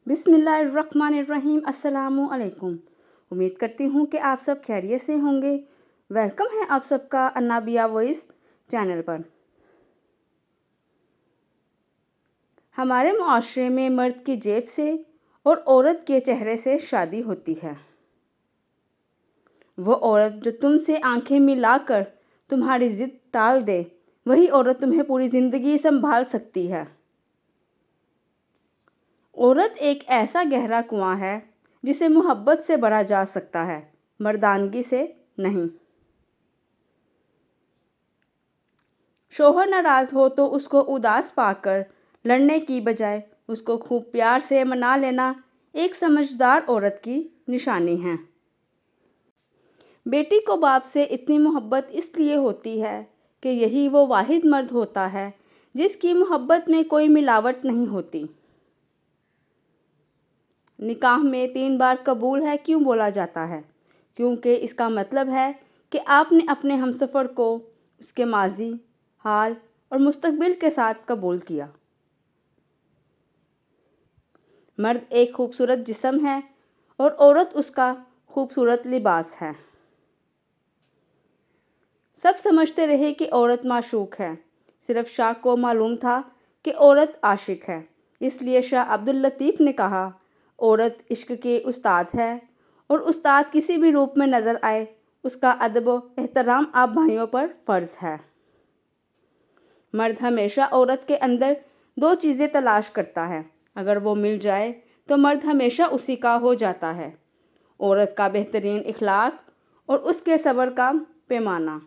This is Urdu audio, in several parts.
بسم اللہ الرحمن الرحیم۔ السلام علیکم۔ امید کرتی ہوں کہ آپ سب خیریت سے ہوں گے۔ ویلکم ہے آپ سب کا انابیہ وائس چینل پر۔ ہمارے معاشرے میں مرد کی جیب سے اور عورت کے چہرے سے شادی ہوتی ہے۔ وہ عورت جو تم سے آنکھیں ملا کر تمہاری ضد ٹال دے، وہی عورت تمہیں پوری زندگی سنبھال سکتی ہے۔ عورت ایک ایسا گہرا کنواں ہے جسے محبت سے بھرا جا سکتا ہے، مردانگی سے نہیں۔ شوہر ناراض ہو تو اس کو اداس پا کر لڑنے کی بجائے اس کو خوب پیار سے منا لینا ایک سمجھدار عورت کی نشانی ہے۔ بیٹی کو باپ سے اتنی محبت اس لیے ہوتی ہے کہ یہی وہ واحد مرد ہوتا ہے جس کی محبت میں کوئی ملاوٹ نہیں ہوتی۔ نکاح میں 3 بار قبول ہے کیوں بولا جاتا ہے؟ کیونکہ اس کا مطلب ہے کہ آپ نے اپنے ہمسفر کو اس کے ماضی، حال اور مستقبل کے ساتھ قبول کیا۔ مرد ایک خوبصورت جسم ہے اور عورت اس کا خوبصورت لباس ہے۔ سب سمجھتے رہے کہ عورت معشوق ہے، صرف شاہ کو معلوم تھا کہ عورت عاشق ہے۔ اس لیے شاہ عبد اللطیف نے کہا، عورت عشق کے استاد ہے اور استاد کسی بھی روپ میں نظر آئے، اس کا ادب و احترام آپ بھائیوں پر فرض ہے۔ مرد ہمیشہ عورت کے اندر 2 چیزیں تلاش کرتا ہے، اگر وہ مل جائے تو مرد ہمیشہ اسی کا ہو جاتا ہے: عورت کا بہترین اخلاق اور اس کے صبر کا پیمانہ۔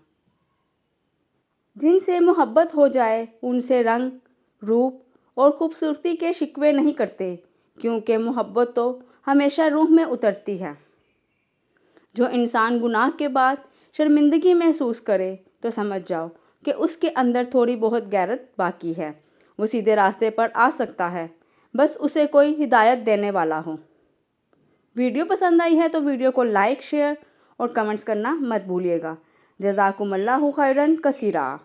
جن سے محبت ہو جائے ان سے رنگ، روپ اور خوبصورتی کے شکوے نہیں کرتے، کیونکہ محبت تو ہمیشہ روح میں اترتی ہے۔ جو انسان گناہ کے بعد شرمندگی محسوس کرے تو سمجھ جاؤ کہ اس کے اندر تھوڑی بہت غیرت باقی ہے۔ وہ سیدھے راستے پر آ سکتا ہے، بس اسے کوئی ہدایت دینے والا ہو۔ ویڈیو پسند آئی ہے تو ویڈیو کو لائک، شیئر اور کمنٹس کرنا مت بھولیے گا۔ جزاکم اللہ خیرا کثیرا۔